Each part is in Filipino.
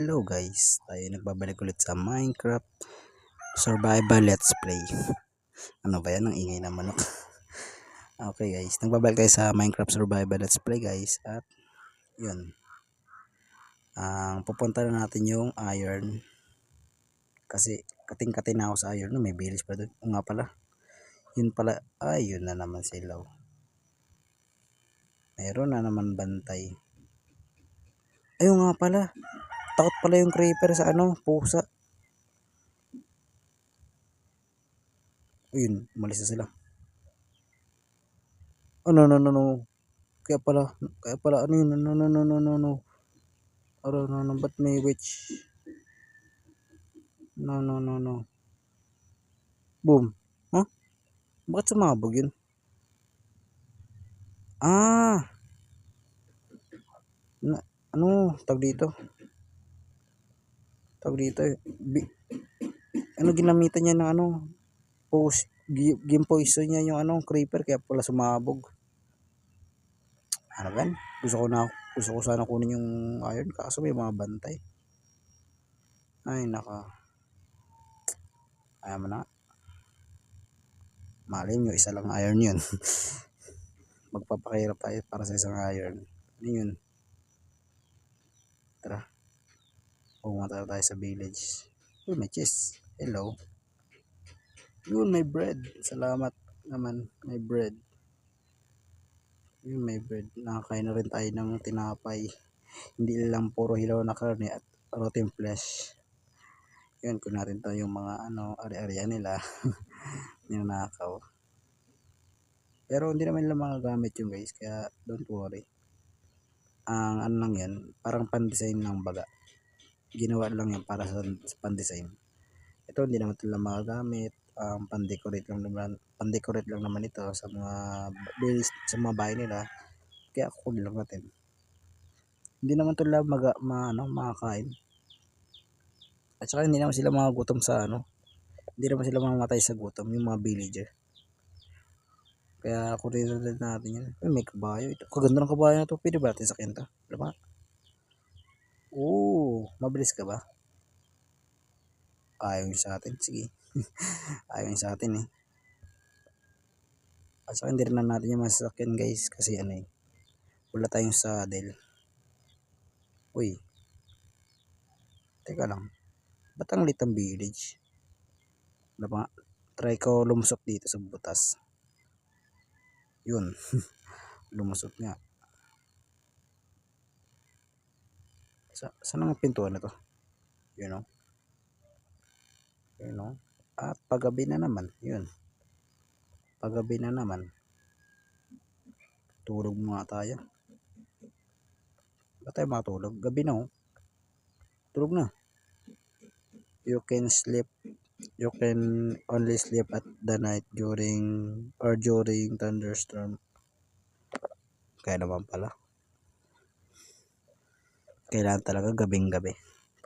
Hello guys, tayo nagbabalik ulit sa Minecraft Survival Let's Play. Ano ba yan? Ang ingay ng manok. Okay guys, nagbabalik tayo sa Minecraft Survival Let's Play guys. At yun, ang pupunta na natin yung iron. Kasi kating-kating na ako sa iron. May village pa doon. O nga pala, yun pala, ay yun na naman silaw. Mayroon na naman bantay. Ayun nga pala, takot pala yung creeper sa pusa. Ayun, umalis na sila. Oh no no no no. Kaya pala ano yun, no no no no no no. Aro no no, ba't may witch? No no no no. Boom. Huh? Bakit sumabog yun? Ah! Na, tag dito? Tag dito eh. Ginamitan niya ng game poison niya yung creeper kaya pala sumabog. Ano ba? Gusto ko sana kunin yung iron kaso may mga bantay. Ay naka. Ayaw mo na. Malay nyo, isa lang iron yun. Magpapakahirap tayo para sa isang iron. Ano yun? Tara. Pumunta tayo sa village. Uy, may chest. Hello. Yun, may bread. Salamat naman. May bread. Yun, may bread. Nakakain na rin tayo ng tinapay. Hindi lang puro hilaw na karne at rotten flesh. Yun, kung natin to yung mga ari-arian nila. Ninanakaw. Pero hindi naman nila magagamit yung guys. Kaya don't worry. Ang lang yan, parang pan-design ng baga. Ginawa lang yan para sa pan-design. Ito hindi naman nila magagamit. Pan-decorate lang naman ito sa mga sa mga bahay nila. Kaya kukunin lang natin. Hindi naman ito lang makakain. At saka hindi naman sila magutom sa hindi naman sila mamamatay sa gutom yung mga villager. Kaya kunin natin yan. Ay, may kabayo ito. Kaganda ng kabayo na ito. Pwede ba natin sakyan ito? Diba? Mabilis ka ba? Ayaw sa atin. Sige. Ayaw sa atin eh. At saka hindi rin na natin yung masasakyan guys. Kasi wala tayong saddle. Uy. Teka lang. Ba't ang litang village? Diba? Try ko lumusok dito sa butas. Yun. Lumusok nga. Saan ang pintuan na to? Yun o. Yun o. At paggabi na naman. Yun. Paggabi na naman. Tulog muna tayo. Ba't tayo matulog? Gabi na o. Tulog na. You can only sleep at the night during thunderstorm. Kaya naman pala. Kailangan talaga gabing gabi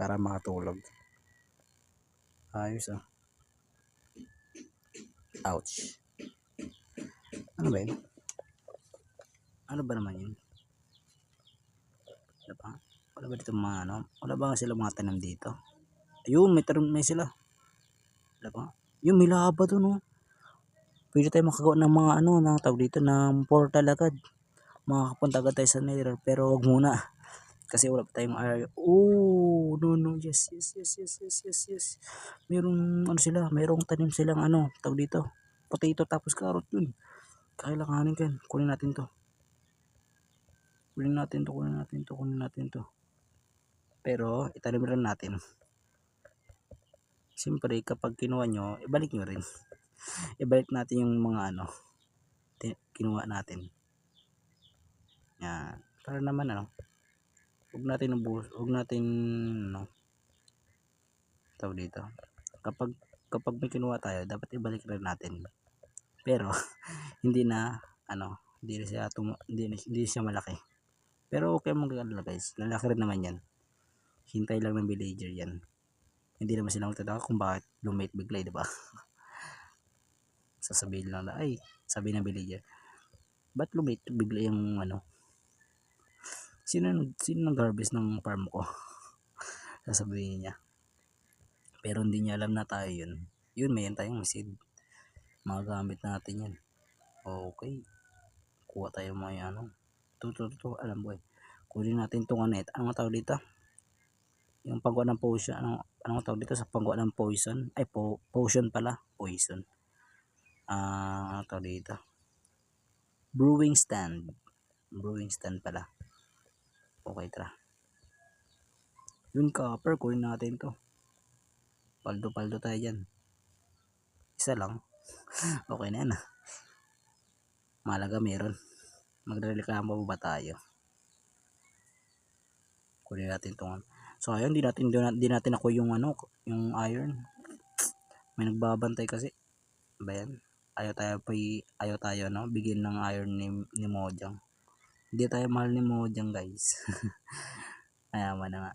para makatulog. Ayos ah. Ouch. Ano ba yun? Ano ba naman yun? Diba? Wala ba dito mga Wala ba sila mga tanim dito? Ayun, may sila. Diba? Yung may lava doon Pwede tayo makagawa ng mga ng tawag dito ng portal agad. Makakapunta agad tayo sa Nether pero wag muna. Kasi wala pa tayong iron. No. Yes. Mayroong mayroong tanim silang tawag dito. Potato tapos carrot yun. Kailanganin kan. Kunin natin to. Kunin natin to. Pero itanim rin natin. Siyempre kapag kinuha nyo, ibalik nyo rin. Ibalik natin yung mga kinuha natin. Yan. Para naman huwag natin tawag dito. Kapag may kinuha tayo, dapat ibalik rin natin. Pero hindi na hindi siya malaki. Pero okay mong gagawin guys. Lalaki rin naman yan. Hintay lang ng villager yan. Hindi naman sila magtataka kung bakit lumate bigla, di ba? Sasabihin lang sabi ng villager, ba't lumate bigla yung sino nag-harvest ng farm ko? sasabihin niya. Pero hindi niya alam na tayo yun. Yun, mayroon tayong seed. Magagamit natin yan. Okay. Kuha tayo mga ano. Ito, alam mo eh. Kunin natin itong ano eh. Anong tawag dito? Yung paggawa ng potion. Anong tawag dito sa paggawa ng poison? Ay, potion pala. Poison. Anong tawag dito? Brewing stand. Brewing stand pala. Okay, tara. Yun, copper. Kunin natin to. Paldo-paldo tayo dyan. Isa lang. Okay na yan ah. Malaga meron. Magrereklamo ba tayo? Kunin natin itong. So ayun, di natin ako yung ano, yung iron. May nagbabantay kasi. Ba yan? Ayaw tayo no, bigyan ng iron ni Mojang. Hindi tayo mahal ni Mojang, guys. Ayaman na nga.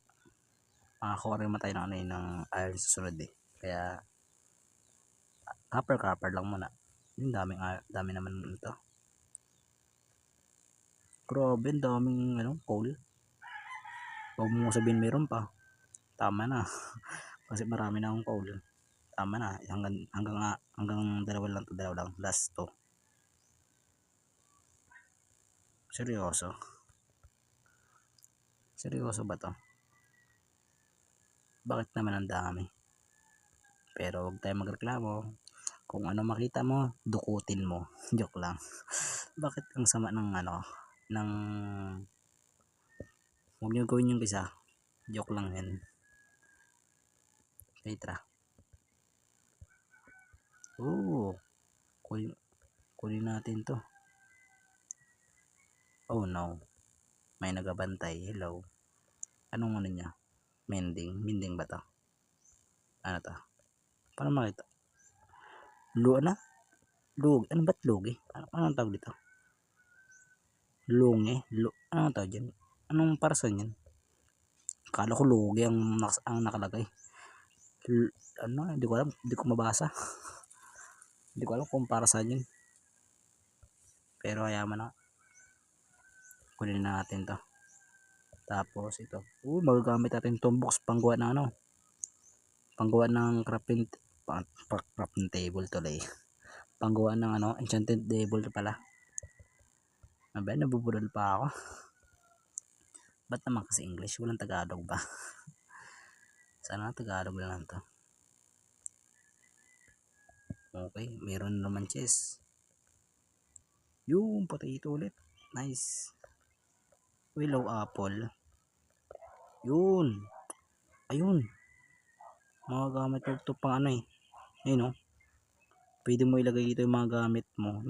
Makakuha rin tayo ng ano ng iron sa sunod eh. Kaya copper lang muna. Yung dami naman ito. Grabe, daming ano, coal. Huwag mo sabihin meron pa. Tama na. Kasi marami na akong coal. Tama na. Hanggang dalawa lang. Last to. Seryoso. Seryoso ba to? Bakit naman ang dami? Pero huwag tayo magreklamo. Kung ano makita mo, dukutin mo. Joke lang. Bakit ang sama ng ano, ng huwag nyo gawin yung isa. Joke lang yan. Okay, tara. Kunin natin to. Oh no. May nagabantay. Hello. Anong ano niya? Mending ba to? Ano to? Paano makita? Ano? Ano ba't lugi? Anong tawag dito? Lungi? Anong tawag dyan? Anong parasan yan? Akala ko lugi ang nakalagay. Ano? Hindi ko alam. Hindi ko mabasa. Hindi ko alam kung parasan yun. Pero ayaman na. Kunin na natin to. Tapos ito. Magagamit natin itong box panggawa na ano. Panggawa ng crafting table tuloy. Panggawa ng ano, enchanted table pala. Aba, nabubudol pa ako. Ba't naman kasi English? Walang Tagalog ba? Sana Tagalog na lang to. Okay, meron naman chest. Yung potato ulit. Nice. Willow apple. Yun. Ayun. Mga gamit mo ito pang ano eh. Ayun oh. Pwede mo ilagay dito yung mga gamit mo.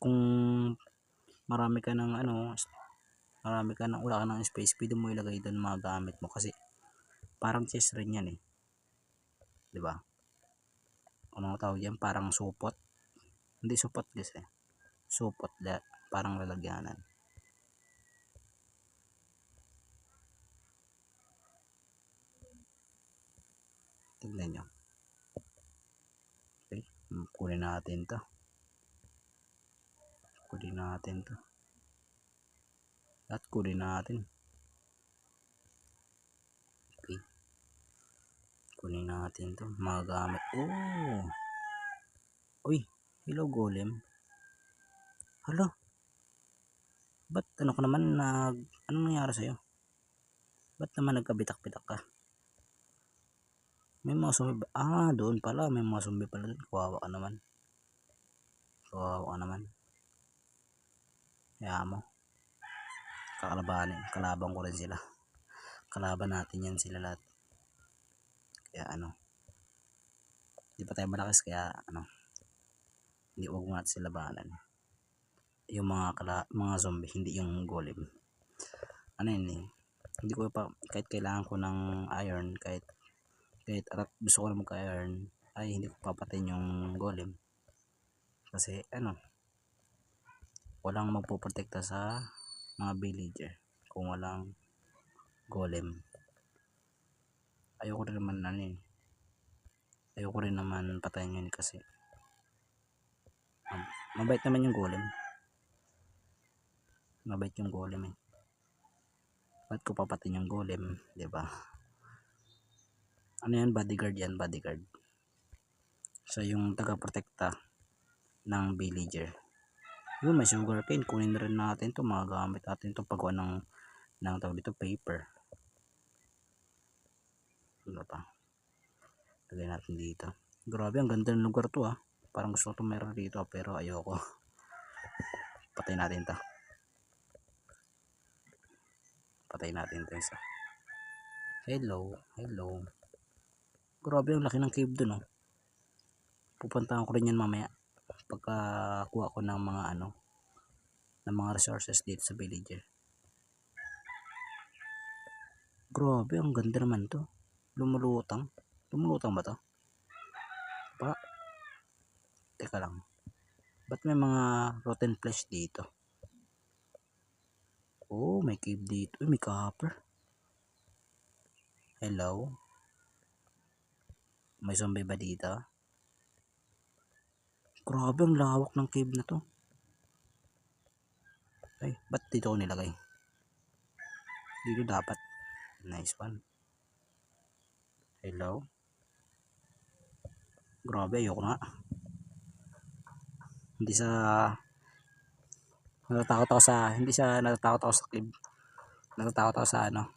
Kung marami ka ng ano, wala ka ng space, pwede mo ilagay doon mga gamit mo kasi parang chest rin yan eh. 'Di ba? Ano tawag yan? Parang supot. Hindi supot kasi. Supot parang lalagyanan. Tignan nyo. Okay. Kunin natin to. At kunin natin. Okay. Kunin natin to. Mga gamit. Oh! Uy! Hello golem. Hala! Ba't ano ka naman anong nangyari sa'yo? Ba't naman nagkabitak-bitak ka? May mga zombie doon pala. May mga zombie pala doon. Kawawa ka naman. Kaya mo. Kalaban ko rin sila. Kalaban natin yan sila lahat. Kaya ano. Hindi pa tayo malakas kaya ano. Hindi, wag natin sila labanan. Yung mga zombie, hindi yung golem. Ano yun eh. Hindi ko pa, kahit kailangan ko ng iron, kahit gusto ko na magka-iron, ay hindi ko papatayin yung golem. Kasi ano, walang magpoprotekta sa mga villager kung walang golem. Ayoko rin naman patayin yun kasi mabait naman yung golem. Mabait yung golem eh. Ba't ko papatin yung golem, 'di ba? Ano yan, bodyguard yan, bodyguard. So yung taga-protekta ng villager. Yun, may sugarcane, kunin na rin natin to, magagamit natin to paggawa ng tawag dito, paper. Ano pa? Lagay natin dito. Grabe, ang ganda ng lugar to ah. Parang gusto ko to meron dito pero ayoko. Patay natin to. Patay natin to isa. Hello, hello. Grabe, ang laki ng cave dun oh. Pupuntahan ko rin yan mamaya. Pagka kuha ko ng mga ano, ng mga resources dito sa villager. Grabe, ang ganda naman to. Lumulutang. Lumulutang ba to? Pa? Teka lang. Ba't may mga rotten flesh dito? Oh, may cave dito. Uy, may copper. Hello? May zombie ba dito? Grabe, ang lawak ng cave na to. Ay, ba't dito ko nilagay? Dito dapat. Nice one. Hello? Grabe, ayoko nga. Hindi sa natatakot ako sa natatakot ako sa cave. Natatakot ako sa ano,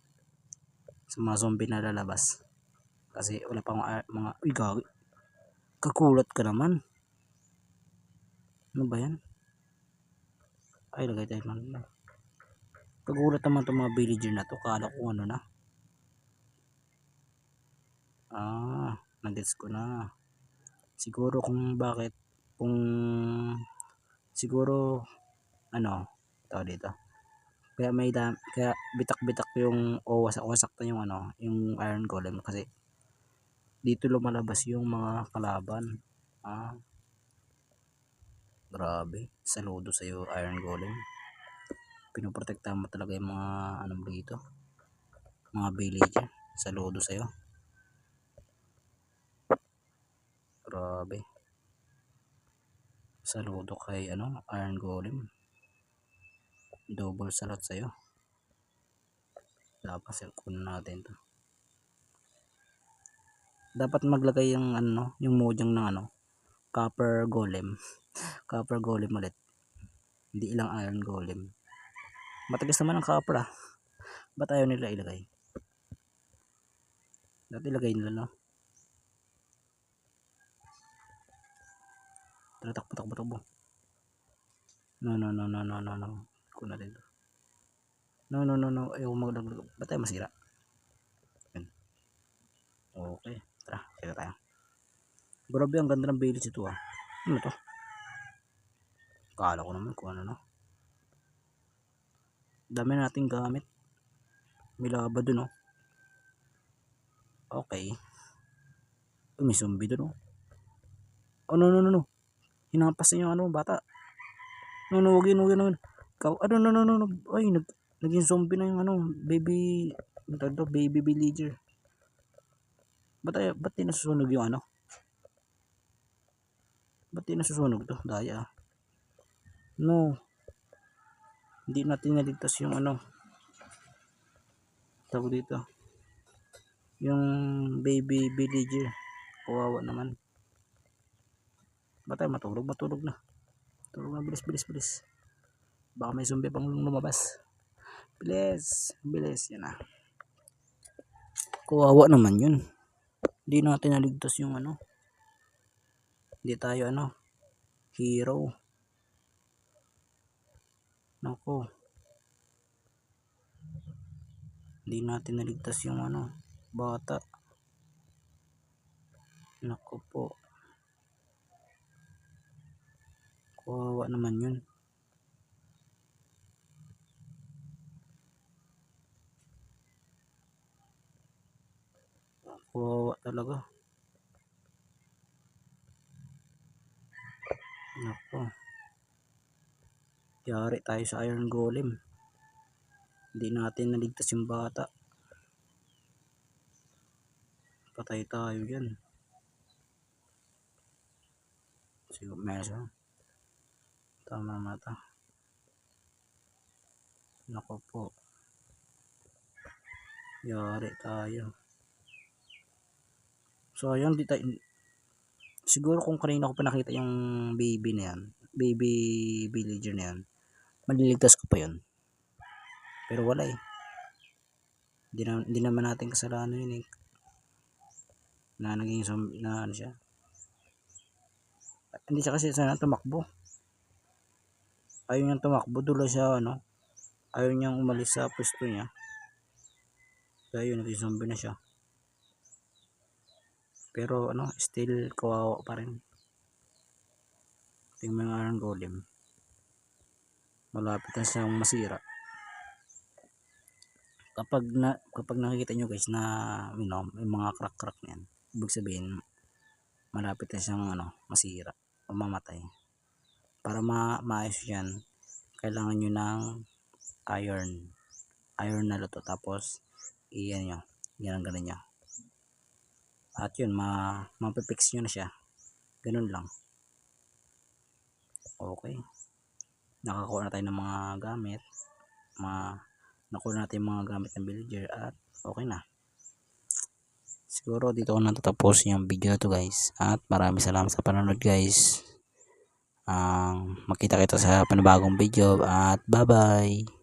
sa mga zombie na lalabas. Kasi wala pa mga uy gagi. Kagulat ka naman. Ano ba yan? Ay, lagay tayo man. Kagulat naman itong mga villager na to. Kala ko ano na. Nagets ko na. Siguro kung siguro ano tao dito. Kaya bitak-bitak yung wasak-wasak na yung ano, yung iron golem kasi dito lumalabas yung mga kalaban. Grabe. Saludo sa iyo, iron golem. Pinoprotektahan mo talaga yung mga ano dito. Mga villager. Saludo sa iyo. Grabe. Saludo kay ano, iron golem. Double salute sa iyo. Dapat kunin natin to. Dapat maglagay yung ano, yung mojang ng ano, copper golem. Copper golem ulit. Hindi ilang iron golem. Matagas naman ang copper ah. Ba't ayaw nila ilagay? Dapat ilagay nila no. Takbo. No. Kuna din to. No. Ayaw magdagdag. Ba't tayo masira? Okay. Tara, kaya tayo. Grabe, ang ganda ng village ito ah. Ano to? Kala ko naman kung ano no. Dami nating gamit. May laba dun oh. Okay. May zombie dun oh. Oh no. Hinampas niya yung ano, bata. No, wag yun. Ikaw, no. Ay, naging zombie na yung ano, baby villager. Ba't di nasusunog yung ano? Ba't di nasusunog to? Daya. No. Hindi natin naligtas yung ano. Tawag dito. Yung baby villager. Kawawa naman. Ba't tayo matulog? Matulog na. Tulog na, bilis. Baka may zombie pang lumabas. Bilis. Yan na. Kawawa naman yun. Hindi natin naligtas yung ano. Hindi tayo ano. Hero. Nako. Hindi natin naligtas yung ano. Bata. Nako po. Kawawa naman yun. Kawawa talaga. Nako. Yari tayo sa iron golem. Hindi natin naligtas yung bata. Patay tayo dyan. Siguro meron. Tama mata. Nako po. Yari tayo. So ayun, di tayo, siguro kung kanina ko pa nakita yung baby na yan, baby villager na yan, maliligtas ko pa yun. Pero wala eh. Hindi naman natin kasalanan yun eh. Na naging zombie na ano siya. Hindi siya kasi sana tumakbo. Ayaw niyang tumakbo, dulo siya ano. Ayaw niyang umalis sa pwesto niya. Kaya yun, naging zombie na siya. Pero ano, still kawawa pa rin. Tingnan nga ng golem. Malapit na siyang masira. Kapag nakikita nyo guys na you know, may mga crack niyan, ibig sabihin malapit na siyang ano, masira o mamatay. Para maayos yan, kailangan nyo ng iron na luto, tapos iyan nyo, yan ang ganun nyo. At yun, mapipix nyo na siya. Ganun lang. Okay, nakakuha na tayo ng mga gamit, nakuha natin yung mga gamit ng villager at okay na. Siguro dito ko natatapos yung video na to guys, at maraming salamat sa panonood guys. Makita kita sa panibagong video at bye bye.